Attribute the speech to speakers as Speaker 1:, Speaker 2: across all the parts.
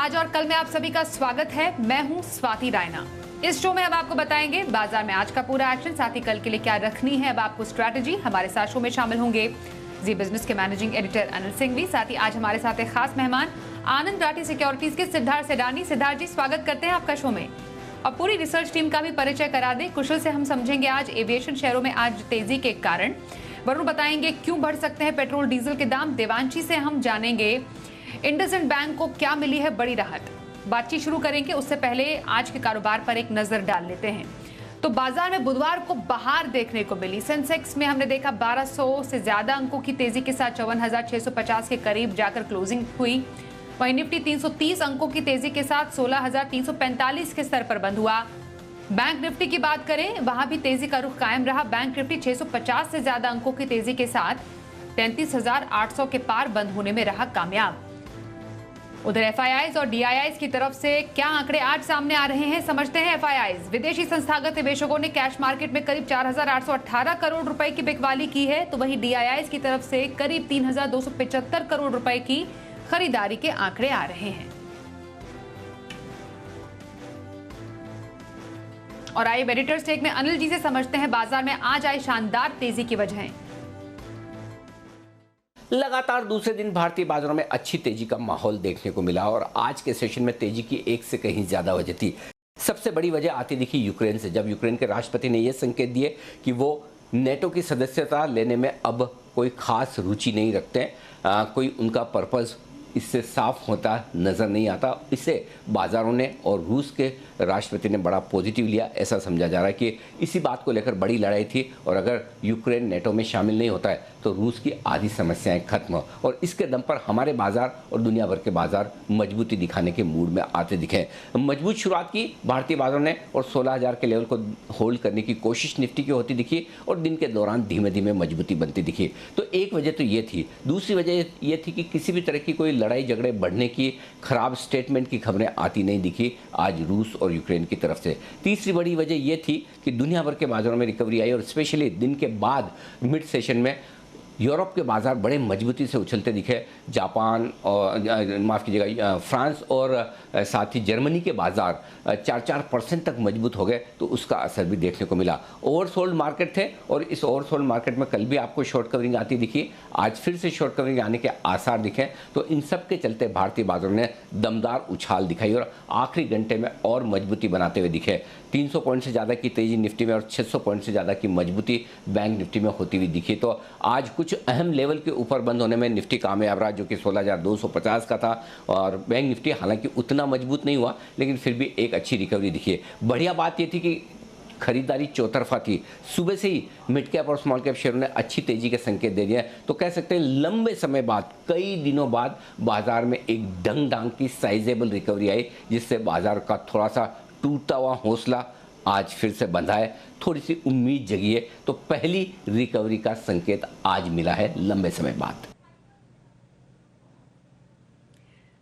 Speaker 1: आज और कल में आप सभी का स्वागत है। मैं हूं स्वाति रायना। इस शो में हम आपको बताएंगे बाजार में आज का पूरा एक्शन, साथ ही कल के लिए क्या रखनी है अब आपको स्ट्रैटेजी। हमारे साथ शो में शामिल होंगे जी बिजनेस के मैनेजिंग एडिटर अनिल सिंह भी, साथ ही आज हमारे साथ एक खास मेहमान आनंद राठी सिक्योरिटीज के सिद्धार्थ सेडानी। सिद्धार्थ जी, स्वागत करते हैं आपका शो में। और पूरी रिसर्च टीम का भी परिचय करा दें। कुशल से हम समझेंगे आज एविएशन शेयरों में आज तेजी के कारण, वरुण बताएंगे क्यों बढ़ सकते हैं पेट्रोल डीजल के दाम। देवांशी से हम जानेंगे इंडसइंड बैंक को क्या मिली है बड़ी राहत। बातचीत शुरू करेंगे उससे पहले आज के कारोबार पर एक नजर डाल लेते हैं। तो बाजार में बुधवार को बहार देखने को मिली। सेंसेक्स में हमने देखा 1200 से ज्यादा अंकों की तेजी के साथ 54,650 के करीब जाकर क्लोजिंग हुई। वहीं निफ्टी 330 अंकों की तेजी के साथ 16,345 के स्तर पर बंद हुआ। बैंक निफ्टी की बात करें, वहां भी तेजी का रुख कायम रहा। बैंक निफ्टी 650 से ज्यादा अंकों की तेजी के साथ 33,800 के पार बंद होने में रहा कामयाब। उधर एफआईआईज और डीआईआईज की तरफ से क्या आंकड़े आज सामने आ रहे हैं, समझते हैं। एफआईआईज, विदेशी संस्थागत निवेशकों ने कैश मार्केट में करीब 4,818 करोड़ रुपए की बिकवाली की है, तो वहीं डीआईआईज की तरफ से करीब 3,275 करोड़ रुपए की खरीदारी के आंकड़े आ रहे हैं। और आइए एडिटर्स टेक में अनिल जी से समझते हैं बाजार में आज आई शानदार तेजी की वजहें।
Speaker 2: लगातार दूसरे दिन भारतीय बाजारों में अच्छी तेजी का माहौल देखने को मिला और आज के सेशन में तेजी की एक से कहीं ज्यादा वजह थी। सबसे बड़ी वजह आती दिखी यूक्रेन से, जब यूक्रेन के राष्ट्रपति ने यह संकेत दिए कि वो नेटो की सदस्यता लेने में अब कोई खास रुचि नहीं रखते हैं। कोई उनका पर्पस इससे साफ होता नजर नहीं आता। इसे बाजारों ने और रूस के राष्ट्रपति ने बड़ा पॉजिटिव लिया। ऐसा समझा जा रहा है कि इसी बात को लेकर बड़ी लड़ाई थी और अगर यूक्रेन नेटो में शामिल नहीं होता है तो रूस की आधी समस्याएं खत्म, और इसके दम पर हमारे बाजार और दुनिया भर के बाजार मजबूती दिखाने के मूड में आते दिखे। मजबूत शुरुआत की भारतीय बाजारों ने और 16,000 के लेवल को होल्ड करने की कोशिश निफ्टी की होती दिखी और दिन के दौरान धीमे धीमे मजबूती बनती दिखी। तो एक वजह तो ये थी। दूसरी वजह यह थी कि किसी भी तरह की कोई लड़ाई झगड़े बढ़ने की, खराब स्टेटमेंट की खबरें आती नहीं दिखी आज रूस और यूक्रेन की तरफ से। तीसरी बड़ी वजह यह थी कि दुनिया भर के बाजारों में रिकवरी आई और स्पेशली दिन के बाद मिड सेशन में यूरोप के बाजार बड़े मजबूती से उछलते दिखे। जापान और माफ़ कीजिएगा फ्रांस और साथ ही जर्मनी के बाजार 4% तक मजबूत हो गए, तो उसका असर भी देखने को मिला। ओवरसोल्ड मार्केट थे और इस ओवरसोल्ड मार्केट में कल भी आपको शॉर्ट कवरिंग आती दिखी, आज फिर से शॉर्ट कवरिंग आने के आसार दिखे। तो इन सब के चलते भारतीय बाजारों ने दमदार उछाल दिखाई और आखिरी घंटे में और मजबूती बनाते हुए दिखे। 300 पॉइंट से ज़्यादा की तेजी निफ्टी में और 600 पॉइंट से ज़्यादा की मजबूती बैंक निफ्टी में होती हुई दिखी। तो आज कुछ अहम लेवल के ऊपर बंद होने में निफ्टी कामयाब रहा, जो कि 16,250 का था, और बैंक निफ्टी हालांकि उतना मजबूत नहीं हुआ लेकिन फिर भी एक अच्छी रिकवरी दिखी। बढ़िया बात यह थी कि खरीदारी चौतरफा थी। सुबह से ही मिड कैप और स्मॉल कैप शेयरों ने अच्छी तेजी के संकेत दे दिए। तो कह सकते हैं लंबे समय बाद, कई दिनों बाद बाजार में एक डंग डांग की साइजेबल रिकवरी आई, जिससे बाजार का थोड़ा सा टूटा हुआ हौसला आज फिर से बंधा है, थोड़ी सी उम्मीद जगी है। तो पहली रिकवरी का संकेत आज मिला है लंबे समय बाद।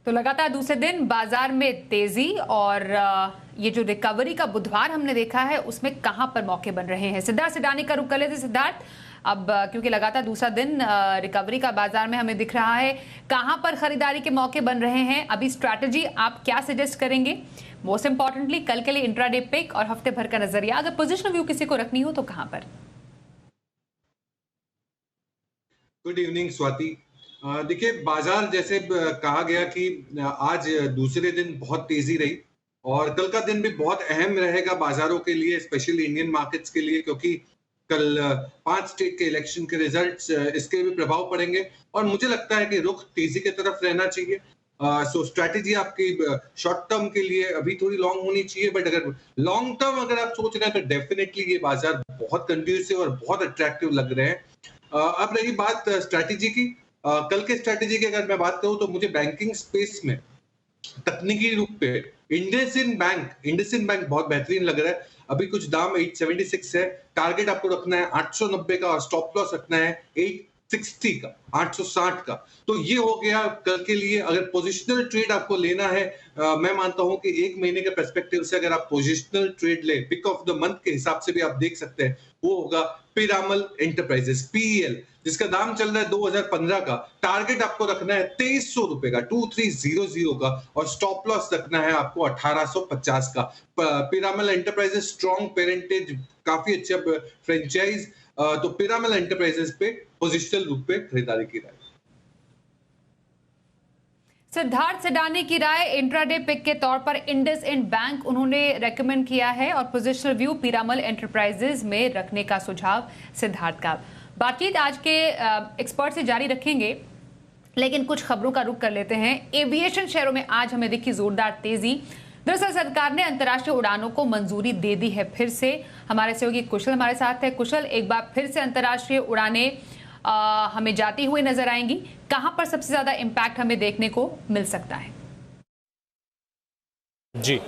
Speaker 1: तो लगातार दूसरे दिन बाजार में तेजी और ये जो रिकवरी का बुधवार हमने देखा है उसमें कहां पर मौके बन रहे हैं। सिद्धार्थ सेडानी का रुख कर लेते। सिद्धार्थ, अब क्योंकि लगातार दूसरा दिन रिकवरी का बाजार में हमें दिख रहा है, कहां पर खरीदारी के मौके बन रहे हैं, अभी स्ट्रैटेजी आप क्या सजेस्ट करेंगे? मोस्ट इंपॉर्टेंटली कल के लिए इंट्राडे पिक और हफ्ते भर का नजरिया, अगर पोजिशनल व्यू किसी को रखनी हो तो कहां पर?
Speaker 3: Good evening Swati. देखिए, बाजार जैसे कहा गया कि आज दूसरे दिन बहुत तेजी रही और कल का दिन भी बहुत अहम रहेगा बाजारों के लिए, स्पेशली इंडियन मार्केट्स के लिए, क्योंकि कल 5 स्टेट के इलेक्शन के रिजल्ट्स, इसके भी प्रभाव पड़ेंगे और मुझे लगता है कि रुख तेजी की तरफ रहना चाहिए। सो स्ट्रैटेजी आपकी शॉर्ट टर्म के लिए अभी थोड़ी लॉन्ग होनी चाहिए, बट अगर लॉन्ग टर्म अगर आप सोच रहे हैं तो डेफिनेटली ये बाजार बहुत कंड्यूसिव और बहुत अट्रैक्टिव लग रहे हैं। अब रही बात स्ट्रैटेजी की, कल के स्ट्रैटेजी की अगर मैं बात करूं तो मुझे बैंकिंग स्पेस में तकनीकी रूप पे इंडसइंड बैंक बहुत बेहतरीन लग रहा है। अभी कुछ दाम 876 है, टारगेट आपको रखना है 890 का और स्टॉप लॉस रखना है 860 का, 860 का। तो ये हो गया कल के लिए। अगर पोजिशनल ट्रेड आपको लेना है, मैं मानता हूं कि एक महीने के पर्सपेक्टिव से अगर आप पोजिशनल ट्रेड ले, पिक ऑफ द मंथ के हिसाब से भी आप देख सकते हैं, वो होगा पीरामल एंटरप्राइजेस, पीईएल, जिसका दाम चल रहा है 2015 का। टारगेट आपको रखना है 2300 रुपए का, 2300 का, और स्टॉप लॉस रखना है आपको 1850 का। पीरामल एंटरप्राइजेस स्ट्रॉन्ग पेरेंटेज, काफी अच्छा फ्रेंचाइज, तो पीरामल एंटरप्राइजेस पे पोजिशनल रूप पे खरीदारी की राय।
Speaker 1: सिद्धार्थ सडानी की राय इंट्राडे पिक के तौर पर इंडसइंड बैंक उन्होंने रेकमेंड किया है और पोजिशनल व्यू पीरामल एंटरप्राइजेज में रखने का सुझाव सिद्धार्थ का। बातचीत आज के एक्सपर्ट से जारी रखेंगे, लेकिन कुछ खबरों का रुख कर लेते हैं। एविएशन शेयरों में आज हमें दिखी जोरदार तेजी। दरअसल सरकार ने अंतर्राष्ट्रीय उड़ानों को मंजूरी दे दी है फिर से। हमारे सहयोगी कुशल हमारे साथ है। कुशल, एक बार फिर से अंतर्राष्ट्रीय उड़ानें हमें जाती हुई नजर आएंगी। कहां पर सबसे ज्यादा इम्पैक्ट हमें देखने को मिल सकता है?
Speaker 4: जी,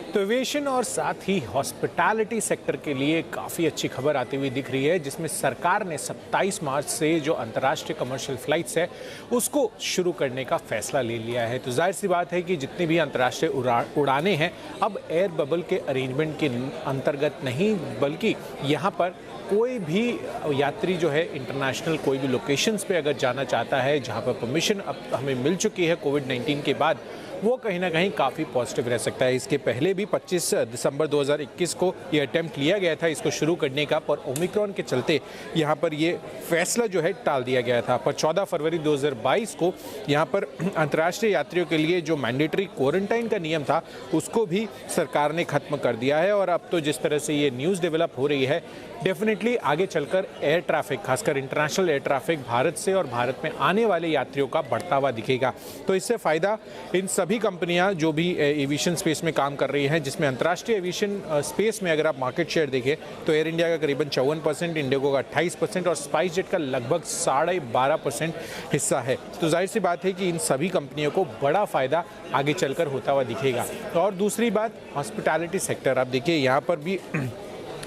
Speaker 4: तो एविएशन और साथ ही हॉस्पिटैलिटी सेक्टर के लिए काफ़ी अच्छी खबर आती हुई दिख रही है, जिसमें सरकार ने 27 मार्च से जो अंतर्राष्ट्रीय कमर्शियल फ्लाइट्स है उसको शुरू करने का फैसला ले लिया है। तो जाहिर सी बात है कि जितनी भी अंतर्राष्ट्रीय उड़ानें हैं अब एयर बबल के अरेंजमेंट के अंतर्गत नहीं, बल्कि यहाँ पर कोई भी यात्री जो है इंटरनेशनल कोई भी लोकेशंस पे अगर जाना चाहता है, जहाँ पर परमिशन अब हमें मिल चुकी है कोविड-19 के बाद, वो कहीं ना कहीं काफ़ी पॉजिटिव रह सकता है। इसके पहले भी 25 दिसंबर 2021 को ये अटेम्प्ट लिया गया था इसको शुरू करने का, पर ओमिक्रॉन के चलते यहाँ पर ये फैसला जो है टाल दिया गया था। पर 14 फरवरी 2022 को यहाँ पर अंतर्राष्ट्रीय यात्रियों के लिए जो मैंडेटरी क्वारंटाइन का नियम था उसको भी सरकार ने ख़त्म कर दिया है। और अब तो जिस तरह से ये न्यूज़ डेवलप हो रही है, डेफिनेटली आगे चलकर एयर ट्रैफिक, खासकर इंटरनेशनल एयर ट्रैफिक भारत से और भारत में आने वाले यात्रियों का बढ़ता हुआ दिखेगा। तो इससे फ़ायदा इन सभी कंपनियां जो भी एविएशन स्पेस में काम कर रही हैं, जिसमें अंतर्राष्ट्रीय एविएशन स्पेस में अगर आप मार्केट शेयर देखें तो एयर इंडिया का करीबन 54%, इंडिगो का 28% और स्पाइस जेट का लगभग 12.5% हिस्सा है। तो जाहिर सी बात है कि इन सभी कंपनियों को बड़ा फ़ायदा आगे चलकर होता हुआ दिखेगा। और दूसरी बात, हॉस्पिटैलिटी सेक्टर, आप देखिए यहाँ पर भी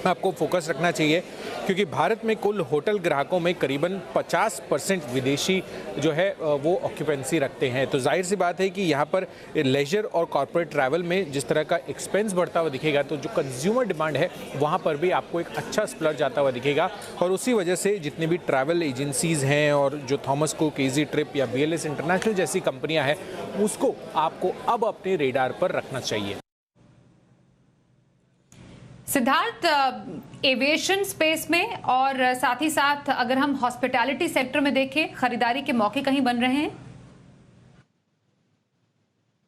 Speaker 4: आपको फोकस रखना चाहिए, क्योंकि भारत में कुल होटल ग्राहकों में करीबन 50% विदेशी जो है वो ऑक्यूपेंसी रखते हैं। तो जाहिर सी बात है कि यहाँ पर लेजर और कॉर्पोरेट ट्रैवल में जिस तरह का एक्सपेंस बढ़ता हुआ दिखेगा, तो जो कंज्यूमर डिमांड है वहाँ पर भी आपको एक अच्छा स्प्लर्ज आता हुआ दिखेगा। और उसी वजह से जितनी भी ट्रैवल एजेंसीज़ हैं और जो थॉमस कुक, इजी ट्रिप या BLS इंटरनेशनल जैसी कंपनियाँ हैं, उसको आपको अब अपने रेडार पर रखना चाहिए।
Speaker 1: सिद्धार्थ, एविएशन स्पेस में और साथ ही साथ अगर हम हॉस्पिटैलिटी सेक्टर में देखें, खरीदारी के मौके कहीं बन रहे हैं?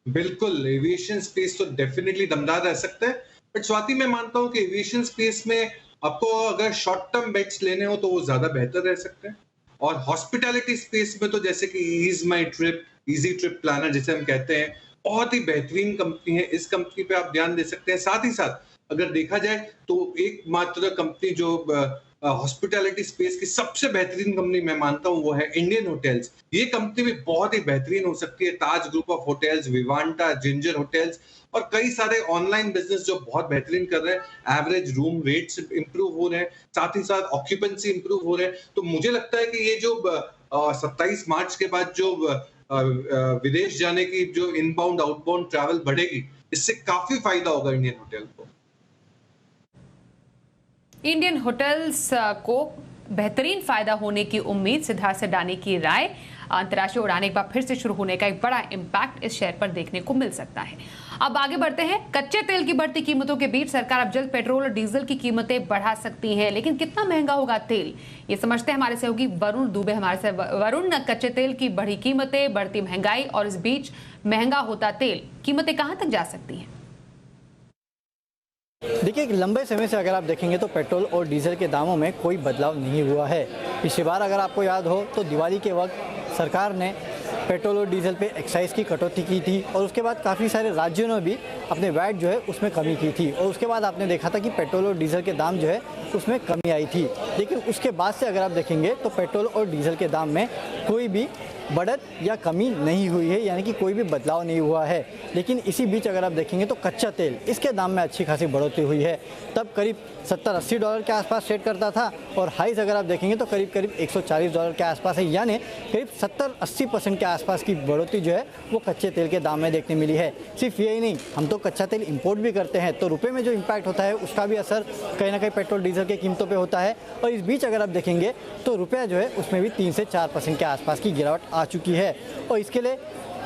Speaker 3: बिल्कुल, एविएशन स्पेस तो डेफिनेटली दमदार रह सकता है। बट स्वाति, मैं मानता हूं कि एविएशन स्पेस में आपको अगर शॉर्ट टर्म बेट्स लेने हो तो वो ज्यादा बेहतर रह सकते हैं। और हॉस्पिटैलिटी स्पेस में तो जैसे कि ईज माई ट्रिप, इजी ट्रिप प्लानर जिसे हम कहते हैं, बहुत ही बेहतरीन कंपनी है। इस कंपनी पे आप ध्यान दे सकते हैं। साथ ही साथ अगर देखा जाए तो एकमात्र कंपनी जो हॉस्पिटैलिटी स्पेस की सबसे बेहतरीन कंपनी मैं मानता हूं वो है इंडियन होटल्स। ये कंपनी भी बहुत ही बेहतरीन हो सकती है। Taj group of hotels, Vivanta, Ginger hotels और कई सारे ऑनलाइन बिजनेस जो बहुत बेहतरीन कर रहे हैं। एवरेज रूम रेट्स इंप्रूव हो रहे हैं, साथ ही साथ ऑक्यूपेंसी इंप्रूव हो रहे हैं। तो मुझे लगता है कि ये जो 27 मार्च के बाद जो विदेश जाने की जो इनबाउंड आउटबाउंड ट्रैवल बढ़ेगी, इससे काफी फायदा होगा इंडियन होटल को।
Speaker 1: इंडियन होटल्स को बेहतरीन फायदा होने की उम्मीद, सिद्धार्थ सडानी की राय। अंतर्राष्ट्रीय उड़ानें एक बार फिर से शुरू होने का एक बड़ा इंपैक्ट इस शेयर पर देखने को मिल सकता है। अब आगे बढ़ते हैं। कच्चे तेल की बढ़ती कीमतों के बीच सरकार अब जल्द पेट्रोल और डीजल की कीमतें बढ़ा सकती है, लेकिन कितना महंगा होगा तेल, ये समझते हैं हमारे सहयोगी वरुण दुबे हमारे साथ। वरुण, कच्चे तेल की बढ़ी कीमतें, बढ़ती महंगाई और इस बीच महंगा होता तेल, कीमतें कहां तक जा सकती हैं?
Speaker 5: देखिए, एक लंबे समय से अगर आप देखेंगे तो पेट्रोल और डीजल के दामों में कोई बदलाव नहीं हुआ है। पिछली बार अगर आपको याद हो तो दिवाली के वक्त सरकार ने पेट्रोल और डीजल पे एक्साइज की कटौती की थी और उसके बाद काफ़ी सारे राज्यों ने भी अपने वैट जो है उसमें कमी की थी और उसके बाद आपने देखा था कि पेट्रोल और डीजल के दाम जो है उसमें कमी आई थी। लेकिन उसके बाद से अगर आप देखेंगे तो पेट्रोल और डीजल के दाम में कोई भी बढ़त या कमी नहीं हुई है, यानी कि कोई भी बदलाव नहीं हुआ है। लेकिन इसी बीच अगर आप देखेंगे तो कच्चा तेल, इसके दाम में अच्छी खासी बढ़ोतरी हुई है। तब करीब $70-80 के आसपास ट्रेड करता था और हाइज अगर आप देखेंगे तो करीब $140 के आसपास है, यानी करीब 70-80% के आसपास की बढ़ोतरी जो है वो कच्चे तेल के दाम में देखने मिली है। सिर्फ यही नहीं, हम तो कच्चा तेल इंपोर्ट भी करते हैं, तो रुपए में जो इम्पैक्ट होता है उसका भी असर कहीं ना कहीं पेट्रोल डीजल की कीमतों पे होता है। और इस बीच अगर आप देखेंगे तो रुपया जो है उसमें भी 3 से 4% के आसपास की गिरावट आ चुकी है और इसके लिए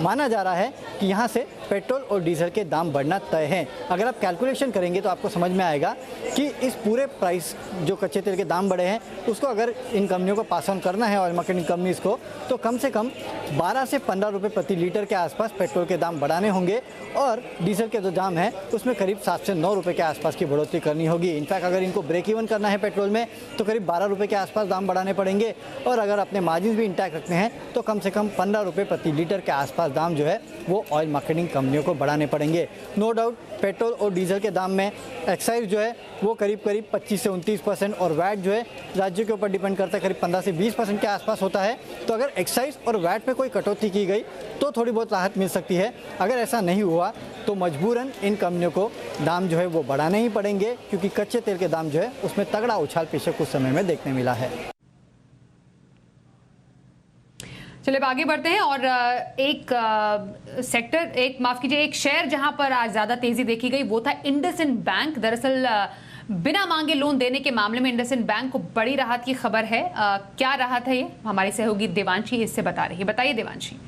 Speaker 5: माना जा रहा है कि यहाँ से पेट्रोल और डीजल के दाम बढ़ना तय हैं। अगर आप कैलकुलेशन करेंगे तो आपको समझ में आएगा कि इस पूरे प्राइस जो कच्चे तेल के दाम बढ़े हैं उसको अगर इन कंपनियों को पास ऑन करना है, ऑयल मार्केटिंग कंपनीज को, तो कम से कम 12 से 15 रुपये प्रति लीटर के आसपास पेट्रोल के दाम बढ़ाने होंगे और डीजल के जो दाम है उसमें करीब 7 से 9 रुपये के आसपास की बढ़ोतरी करनी होगी। इनफैक्ट अगर इनको ब्रेक इवन करना है पेट्रोल में तो करीब 12 रुपये के आसपास दाम बढ़ाने पड़ेंगे और अगर अपने मार्जिन भी इंटैक्ट रखने हैं तो कम से कम 15 रुपये प्रति लीटर के आसपास दाम जो है वो ऑयल मार्केटिंग कंपनियों को बढ़ाने पड़ेंगे। नो डाउट पेट्रोल और डीजल के दाम में एक्साइज जो है वो करीब 25 से 29% और वैट जो है राज्यों के ऊपर डिपेंड करता है, करीब 15 से 20% के आसपास होता है। तो अगर एक्साइज और वैट पे कोई कटौती की गई तो थोड़ी बहुत राहत मिल सकती है। अगर ऐसा नहीं हुआ तो मजबूरन इन कंपनियों को दाम जो है वो बढ़ाने ही पड़ेंगे, क्योंकि कच्चे तेल के दाम जो है उसमें तगड़ा उछाल पिछले कुछ समय में देखने मिला है।
Speaker 1: चलिए आगे बढ़ते हैं और एक शेयर जहां पर आज ज्यादा तेजी देखी गई वो था इंडसइंड बैंक। दरअसल बिना मांगे लोन देने के मामले में इंडसइंड बैंक को बड़ी राहत की खबर है। क्या राहत है ये, हमारी सहयोगी देवांशी इससे बता रही है। बताइए देवांशी।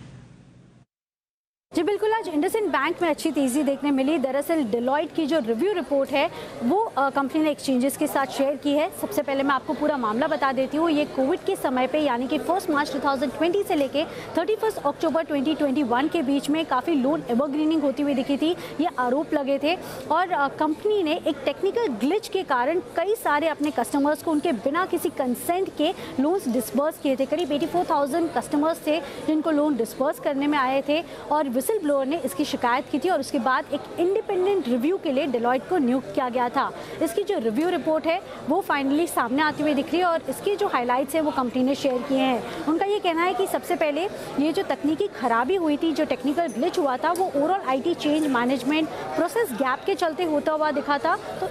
Speaker 6: जी बिल्कुल, आज इंडसइंड बैंक में अच्छी तेज़ी देखने मिली। दरअसल डेलॉयट की जो रिव्यू रिपोर्ट है वो कंपनी ने एक्सचेंजेस के साथ शेयर की है। सबसे पहले मैं आपको पूरा मामला बता देती हूँ। ये कोविड के समय पे यानी कि 1 मार्च 2020 से लेके 31 अक्टूबर 2021 के बीच में काफ़ी लोन एवरग्रीनिंग होती हुई दिखी थी, ये आरोप लगे थे और कंपनी ने एक टेक्निकल ग्लिच के कारण कई सारे अपने कस्टमर्स को उनके बिना किसी कंसेंट के लोन्स डिस्बर्स किए थे। करीब 84,000 कस्टमर्स थे जिनको लोन डिस्बर्स करने में आए थे और विसल ब्लोअर ने इसकी शिकायत की थी और उसके बाद एक इंडिपेंडेंट रिव्यू के लिए डेलॉयट को नियुक्त किया गया था। इसकी जो रिव्यू रिपोर्ट है वो फाइनली सामने आती हुई दिख रही है और इसकी जो हाइलाइट्स है वो कंपनी ने शेयर किए हैं। उनका ये कहना है कि सबसे पहले ये जो तकनीकी खराबी हुई थी, जो टेक्निकल ग्लिच हुआ था, वो overall IT change management process gap के चलते होता हुआ दिखा था। तो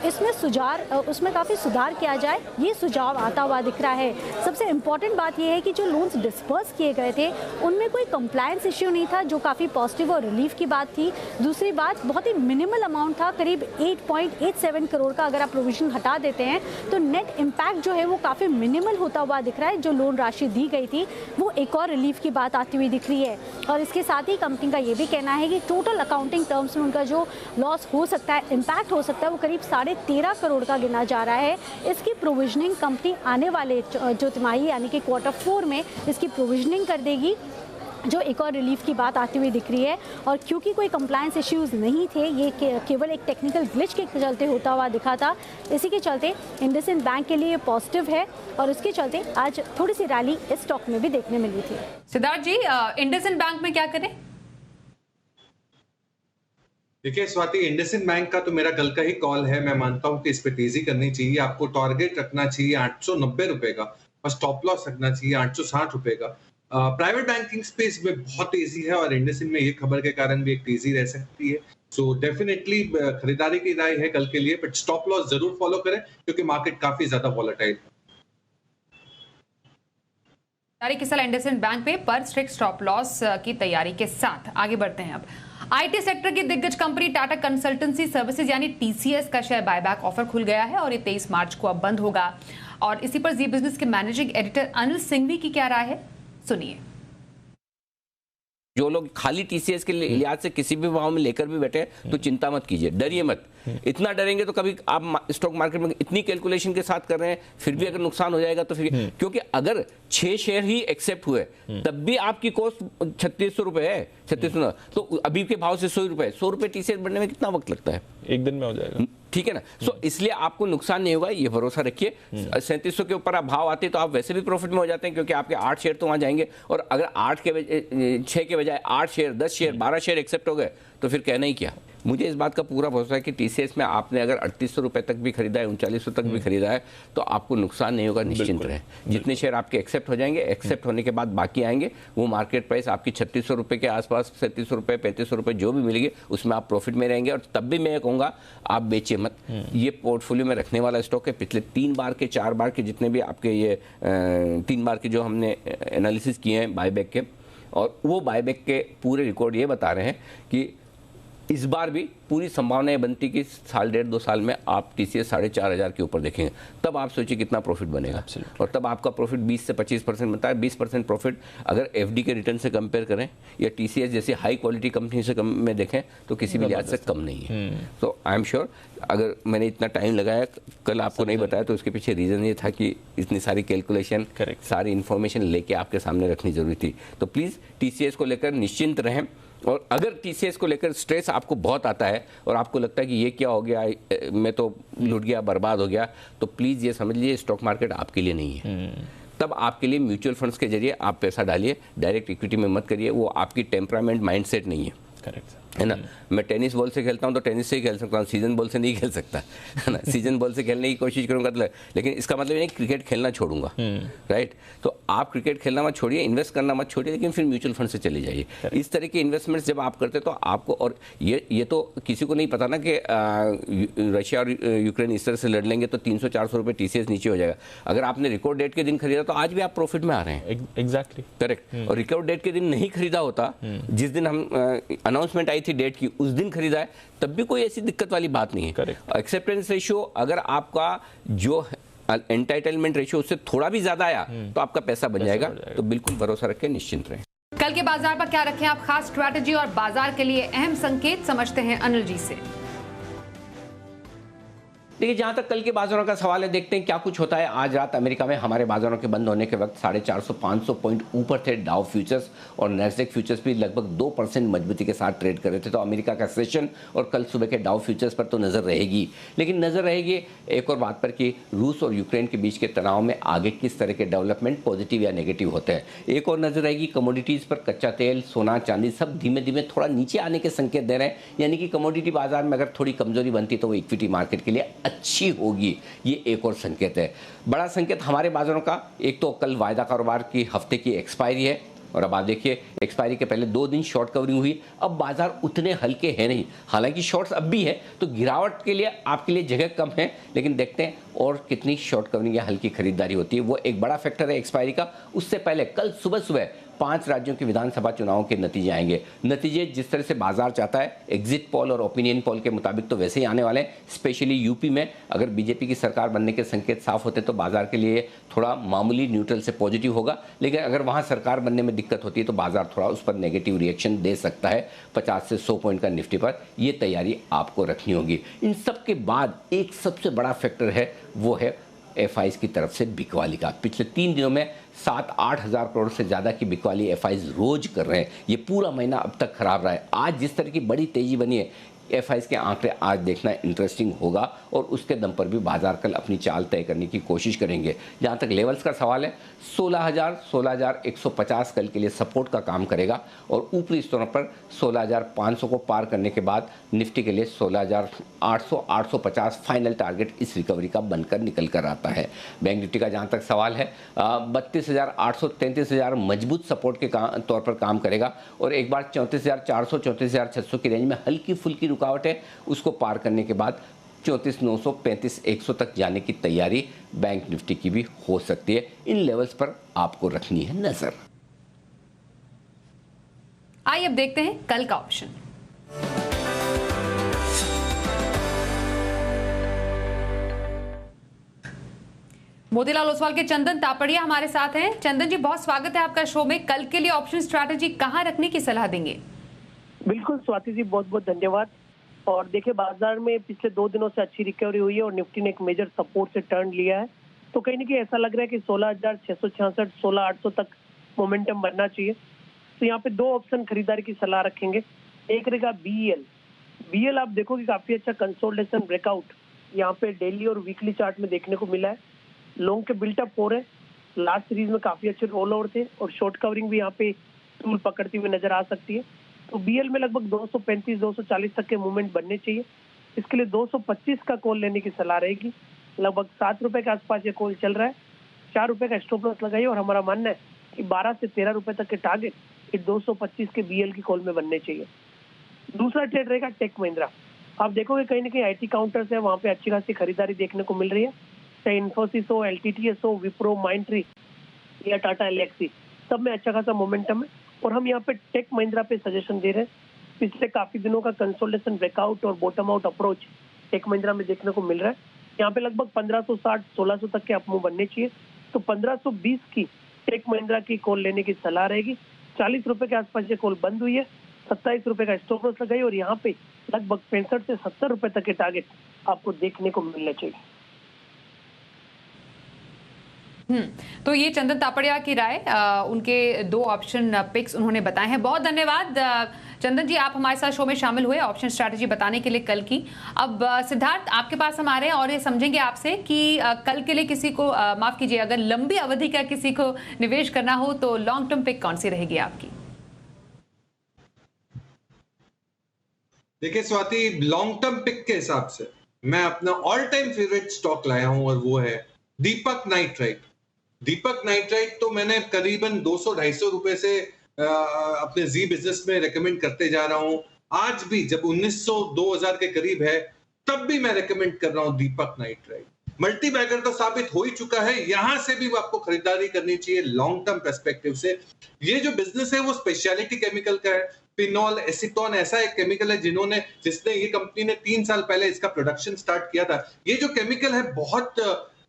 Speaker 6: उसमें काफ़ी सुधार किया जाए, ये सुझाव आता हुआ दिख रहा है। सबसे इम्पॉर्टेंट बात यह है कि जो लोन्स डिस्पर्स किए गए थे उनमें कोई कंप्लायंस इश्यू नहीं था, जो काफ़ी पॉजिटिव और रिलीफ की बात थी। दूसरी बात, बहुत ही मिनिमल अमाउंट था, करीब 8.87 करोड़ का अगर आप प्रोविजन हटा देते हैं तो नेट इम्पैक्ट जो है वो काफ़ी मिनिमल होता हुआ दिख रहा है। जो लोन राशि दी गई थी वो एक और रिलीफ की बात आती हुई दिख रही है। और इसके साथ ही कंपनी का ये भी कहना है कि टोटल अकाउंटिंग टर्म्स में उनका जो लॉस हो सकता है, इम्पैक्ट हो सकता है, वो करीब 13.5 करोड़ का गिना जा रहा है। इसकी प्रोविजनिंग कंपनी आने वाले जो तिमाही यानी कि Q4 में इसकी प्रोविजनिंग कर देगी, जो एक और रिलीफ की बात आती हुई दिख रही है। और क्योंकि कोई कंप्लायंस इश्यूज नहीं थे, ये केवल एक टेक्निकल ग्लिच के चलते होता हुआ दिखा था, इसी के चलते इंडसइंड बैंक के लिए पॉजिटिव है और इसके चलते आज थोड़ी सी रैली इस स्टॉक में भी देखने मिली थी।
Speaker 1: सिद्धार्थ जी, इंडसइंड बैंक में क्या करें?
Speaker 3: देखिए स्वाति, इंडसइंड बैंक का तो मेरा कल का ही कॉल है। मैं मानता हूं कि इस पे तेजी करनी चाहिए। आपको टारगेट रखना चाहिए 890 रुपए का और स्टॉप लॉस रखना चाहिए 860 रुपए का। प्राइवेट बैंकिंग स्पेस में बहुत तेजी है और इंडसइंड में ये खबर के कारण भी एक तेजी रह सकती है। सो डेफिनेटली खरीदारी की राय है कल के लिए, बट स्टॉप लॉस जरूर फॉलो करें क्योंकि मार्केट काफी ज्यादा वॉलेटाइल है।
Speaker 1: किस इंडसइंड बैंक पे पर स्ट्रिक्ट स्टॉप लॉस की तैयारी के साथ आगे बढ़ते हैं। अब आईटी सेक्टर की दिग्गज कंपनी टाटा कंसल्टेंसी सर्विसेज यानी टीसीएस का शेयर बायबैक ऑफर खुल गया है और ये 23 मार्च को अब बंद होगा। और इसी पर जी बिजनेस के मैनेजिंग एडिटर अनिल सिंघवी की क्या राय है, सुनिए।
Speaker 2: जो लोग खाली टीसीएस के लिहाज से किसी भी भाव में लेकर भी बैठे तो चिंता मत कीजिए, डरिए मत। इतना डरेंगे तो कभी आप स्टॉक मार्केट में इतनी कैलकुलेशन के साथ कर रहे हैं फिर भी अगर नुकसान हो जाएगा तो फिर, क्योंकि अगर 6 शेयर ही एक्सेप्ट हुए तब भी आपकी कॉस्ट 3600 रुपए है, 3600, तो अभी के भाव से 100 रुपए टीसीएस बढ़ने में कितना वक्त लगता है?
Speaker 7: एक दिन में हो जाएगा,
Speaker 2: ठीक है ना। सो इसलिए आपको नुकसान नहीं होगा, ये भरोसा रखिए। 3700 के ऊपर आप भाव आते तो आप वैसे भी प्रॉफिट में हो जाते हैं क्योंकि आपके 8 शेयर तो वहां जाएंगे। और अगर 6 के बजाय 8 शेयर, 10 शेयर, 12 शेयर एक्सेप्ट हो गए तो फिर कहना ही क्या। मुझे इस बात का पूरा भरोसा है कि टीसीएस में आपने अगर 3800 रुपए तक भी खरीदा है, 3900 तक भी खरीदा है, तो आपको नुकसान नहीं होगा, निश्चिंत रहे। जितने शेयर आपके एक्सेप्ट हो जाएंगे, एक्सेप्ट होने के बाद बाकी आएंगे, वो मार्केट प्राइस आपकी 3600 रुपए के आसपास, 3700 रुपए, 3500 रुपए जो भी मिलेगी उसमें आप प्रॉफिट में रहेंगे। और तब भी मैं कहूँगा आप बेचे मत, ये पोर्टफोलियो में रखने वाला स्टॉक है। पिछले 3 बार के 4 बार के जितने भी आपके ये 3 बार के जो हमने एनालिसिस किए हैं बायबैक के, और वो बायबैक के पूरे रिकॉर्ड ये बता रहे हैं कि इस बार भी पूरी संभावनाएं बनती कि साल 1.5-2 साल में आप टीसीएस 4,500 के ऊपर देखेंगे। तब आप सोचिए कितना प्रॉफिट बनेगा। और तब आपका प्रॉफिट 20 से 25% बनता है। 20% प्रॉफिट अगर एफडी के रिटर्न से कंपेयर करें या टीसीएस जैसी हाई क्वालिटी कंपनी से में देखें तो किसी भी लिहाज से कम नहीं है। तो आई एम श्योर अगर मैंने इतना टाइम लगाया कल आपको नहीं बताया तो उसके पीछे रीज़न ये था कि इतनी सारी कैलकुलेशन, सारी इन्फॉर्मेशन लेके आपके सामने रखनी जरूरी थी। तो प्लीज़ टीसीएस को लेकर निश्चिंत रहें। और अगर टीसीएस को लेकर स्ट्रेस आपको बहुत आता है और आपको लगता है कि ये क्या हो गया, मैं तो लुट गया, बर्बाद हो गया, तो प्लीज़ ये समझ लीजिए स्टॉक मार्केट आपके लिए नहीं है। तब आपके लिए म्यूचुअल फंड्स के जरिए आप पैसा डालिए, डायरेक्ट इक्विटी में मत करिए। वो आपकी टेम्परामेंट माइंडसेट नहीं है। करेक्ट है ना। मैं टेनिस बॉल से खेलता हूँ तो टेनिस से ही खेल सकता हूँ, सीजन बॉल से नहीं खेल सकता, है ना। सीजन बॉल से खेलने की कोशिश करूँगा तो, लेकिन इसका मतलब नहीं क्रिकेट खेलना छोड़ूंगा, राइट। तो आप क्रिकेट खेलना मत छोड़िए, इन्वेस्ट करना मत छोड़िए, लेकिन फिर म्यूचुअल फंड से चले जाइए। इस तरह के इन्वेस्टमेंट्स जब आप करते तो आपको, और ये तो किसी को नहीं पता ना कि रशिया और यूक्रेन इस तरह से लड़ लेंगे तो 300-400 रुपये टीसीएस नीचे हो जाएगा। अगर आपने रिकॉर्ड डेट के दिन खरीदा तो आज भी आप प्रॉफिट में आ रहे हैं। Exactly correct. और रिकॉर्ड डेट के दिन नहीं खरीदा होता, जिस दिन हम अनाउंसमेंट आई थी डेट की, उस दिन खरीदा है, तब भी कोई ऐसी दिक्कत वाली बात नहीं है। एक्सेप्टेंस रेशियो अगर आपका जो एंटाइटलमेंट रेशियो उससे थोड़ा भी ज्यादा आया तो आपका पैसा बन जाएगा। तो बिल्कुल भरोसा रख के निश्चिंत रहें।
Speaker 1: कल के बाजार पर क्या रखें आप खास स्ट्रैटेजी और बाजार के लिए अहम संकेत, समझते हैं अनिल जी से।
Speaker 2: देखिए, जहां तक कल के बाजारों का सवाल है, देखते हैं क्या कुछ होता है। आज रात अमेरिका में हमारे बाजारों के बंद होने के वक्त 450-500 पॉइंट ऊपर थे डाउ फ्यूचर्स, और नैस्डैक फ्यूचर्स भी लगभग 2% मजबूती के साथ ट्रेड कर रहे थे। तो अमेरिका का सेशन और कल सुबह के डाउ फ्यूचर्स पर तो नजर रहेगी, लेकिन नजर रहेगी एक और बात पर कि रूस और यूक्रेन के बीच के तनाव में आगे किस तरह के डेवलपमेंट पॉजिटिव या नेगेटिव होते हैं। एक और नजर रहेगी कमोडिटीज पर, कच्चा तेल, सोना, चांदी सब धीमे धीमे थोड़ा नीचे आने के संकेत दे रहे हैं। यानी कि कमोडिटी बाजार में अगर थोड़ी कमजोरी बनती तो वो इक्विटी मार्केट के लिए अच्छी होगी। ये एक और संकेत है। बड़ा संकेत हमारे बाजारों का, एक तो कल वायदा कारोबार की हफ्ते की एक्सपायरी है, और अब आप देखिए एक्सपायरी के पहले 2 दिन शॉर्ट कवरिंग हुई। अब बाजार उतने हल्के हैं नहीं, हालांकि शॉर्ट्स अब भी है, तो गिरावट के लिए आपके लिए जगह कम है, लेकिन देखते हैं और कितनी शॉर्ट कवरिंग या हल्की खरीदारी होती है। वो एक बड़ा फैक्टर है एक्सपायरी का। उससे पहले कल सुबह 5 राज्यों के विधानसभा चुनावों के नतीजे आएंगे। नतीजे जिस तरह से बाजार चाहता है, एग्जिट पोल और ओपिनियन पोल के मुताबिक तो वैसे ही आने वाले हैं। स्पेशली यूपी में अगर बीजेपी की सरकार बनने के संकेत साफ होते तो बाजार के लिए थोड़ा मामूली न्यूट्रल से पॉजिटिव होगा, लेकिन अगर वहां सरकार बनने में दिक्कत होती है तो बाजार थोड़ा उस पर नेगेटिव रिएक्शन दे सकता है। 50 से 100 पॉइंट का निफ्टी पर ये तैयारी आपको रखनी होगी। इन सब के बाद एक सबसे बड़ा फैक्टर है, वो है एफआईज की तरफ से बिकवाली का। पिछले 3 दिनों में 7-8 हज़ार करोड़ से ज़्यादा की बिकवाली एफआईज रोज कर रहे हैं। ये पूरा महीना अब तक खराब रहा है। आज जिस तरह की बड़ी तेजी बनी है, एफआईज के आंकड़े आज देखना इंटरेस्टिंग होगा, और उसके दम पर भी बाजार कल अपनी चाल तय करने की कोशिश करेंगे। जहां तक लेवल्स का सवाल है, 16,150 कल के लिए सपोर्ट का काम करेगा, और ऊपरी स्तरों पर 16,500 को पार करने के बाद निफ्टी के लिए 16,800-850 फाइनल टारगेट इस रिकवरी का बनकर निकल कर आता है। बैंक निफ्टी का जहां तक सवाल है, 32,800-33,000 मजबूत सपोर्ट के तौर पर काम करेगा, और एक बार 34,400 34,600 की रेंज में हल्की फुल्की रुकावट है, उसको पार करने के बाद 34,900 35,100 तक जाने की तैयारी बैंक निफ्टी की भी हो सकती है। इन लेवल्स पर आपको रखनी है नजर।
Speaker 1: आइए अब देखते हैं कल का ऑप्शन। मोतीलाल ओसवाल के चंदन तापड़िया हमारे साथ हैं। चंदन जी, बहुत स्वागत है आपका शो में। कल के लिए ऑप्शन स्ट्रैटेजी कहां रखने की सलाह देंगे?
Speaker 7: बिल्कुल स्वाति जी, बहुत बहुत धन्यवाद। और देखिए, बाजार में पिछले 2 दिनों से अच्छी रिकवरी हुई है और निफ्टी ने एक मेजर सपोर्ट से टर्न लिया है। तो कहीं ना कहीं ऐसा लग रहा है कि 16,666 16,800 तक मोमेंटम बनना चाहिए। तो यहाँ पे 2 ऑप्शन खरीदारी की सलाह रखेंगे। एक रहेगा बीएल आप देखोगे काफी अच्छा कंसोलिडेशन ब्रेकआउट यहाँ पे डेली और वीकली चार्ट में देखने को मिला है। लॉन्ग के बिल्टअप हो रहे हैं, लास्ट सीरीज में काफी अच्छे रोल ओवर थे, और शॉर्ट कवरिंग भी यहाँ पे टूल पकड़ती हुई नजर आ सकती है। तो बीएल में लगभग 235-240 तक के मूवमेंट बनने चाहिए। इसके लिए 225 का कॉल लेने की सलाह रहेगी। लगभग 7 रुपए के आसपास ये कॉल चल रहा है। 4 रुपए का स्टॉप लॉस लगाइए और हमारा मानना है कि 12 से 13 रुपए तक के टारगेट ये 225 के बीएल की कॉल में बनने चाहिए। दूसरा ट्रेड रहेगा टेक महिंद्रा। आप देखोगे कहीं ना कहीं आईटी काउंटर्स है, वहाँ पे अच्छी खासी खरीदारी देखने को मिल रही है। चाहे इन्फोसिस हो, एलटीटीएस हो, विप्रो, माइंडट्री या टाटा एलेक्सी, सब में अच्छा खासा मोमेंटम है। और हम यहाँ पे टेक महिंद्रा पे सजेशन दे रहे हैं। पिछले काफी दिनों का कंसोलिडेशन, ब्रेकआउट और bottom out approach tech Mahindra में देखने को मिल रहा है। यहाँ पे लगभग 1560-1600 तक के अपमूव बनने चाहिए। तो 1520 की टेक महिंद्रा की कॉल लेने की सलाह रहेगी। 40 रुपए के आसपास ये कॉल बंद हुई है। 27 रुपए का स्टॉप लॉस लगाई और यहाँ पे लगभग 65 से 70 रुपए तक के टारगेट आपको देखने को मिलने चाहिए।
Speaker 1: तो ये चंदन तापड़िया की राय, उनके 2 ऑप्शन पिक्स उन्होंने बताए हैं। बहुत धन्यवाद चंदन जी, आप हमारे साथ शो में शामिल हुए ऑप्शन स्ट्रैटेजी बताने के लिए कल की। अब सिद्धार्थ आपके पास हम आ रहे हैं और ये समझेंगे आपसे कि कल के लिए किसी को माफ कीजिए, अगर लंबी अवधि का किसी को निवेश करना हो तो लॉन्ग टर्म पिक कौन सी रहेगी आपकी?
Speaker 3: देखिए स्वाति, लॉन्ग टर्म पिक के हिसाब से मैं अपना ऑल टाइम फेवरेट स्टॉक लाया हूं और वो है दीपक नाइट्राइट। दीपक नाइट्राइट तो मैंने करीबन 200-250 रुपए से अपने जी बिजनेस में रेकमेंड करते जा रहा हूं। आज भी जब 1900-2000 के करीब है तब भी मैं रेकमेंड कर रहा हूं दीपक नाइट्राइट। मल्टी बैगर तो साबित हो ही चुका है, यहां से भी आपको खरीदारी करनी चाहिए लॉन्ग टर्म पर्सपेक्टिव से। ये जो बिजनेस है वो स्पेशलिटी केमिकल का है। फिनॉल एसीटोन ऐसा एक केमिकल है जिसने ये कंपनी ने 3 साल पहले इसका प्रोडक्शन स्टार्ट किया था। ये जो केमिकल है बहुत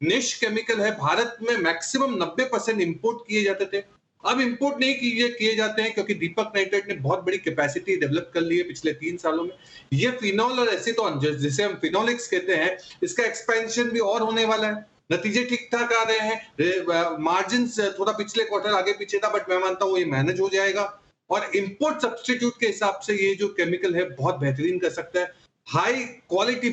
Speaker 3: निश केमिकल है। भारत में मैक्सिमम 90% इंपोर्ट किए जाते थे, अब इंपोर्ट नहीं किए जाते हैं क्योंकि दीपक नाइट्राइट ने बहुत बड़ी कैपेसिटी डेवलप कर ली है पिछले 3 सालों में। ये फिनॉल और एसीटोन जिसे हम फिनोलिक्स कहते हैं, इसका एक्सपेंशन भी और होने वाला है। नतीजे ठीक ठाक आ रहे हैं। मार्जिन थोड़ा पिछले क्वार्टर आगे पीछे था, बट मैं मानता हूं ये मैनेज हो जाएगा। और इंपोर्ट सब्स्टिट्यूट के हिसाब से ये जो केमिकल है बहुत बेहतरीन कर सकता है। High quality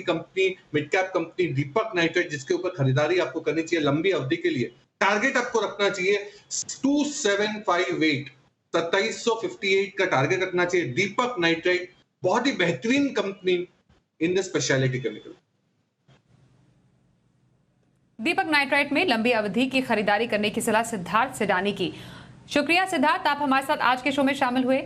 Speaker 3: company, mid cap company Deepak nitrite, जिसके ऊपर खरीदारी आपको करनी चाहिए लंबी अवधि के लिए। टारगेट आपको रखना चाहिए 2758, 2758 का टारगेट रखना चाहिए। दीपक नाइट्राइट बहुत ही बेहतरीन company in the speciality chemical.
Speaker 1: Deepak nitrite में लंबी अवधि की खरीदारी करने की सलाह सिद्धार्थ सिडानी की। शुक्रिया सिद्धार्थ, आप हमारे साथ आज के शो में शामिल हुए।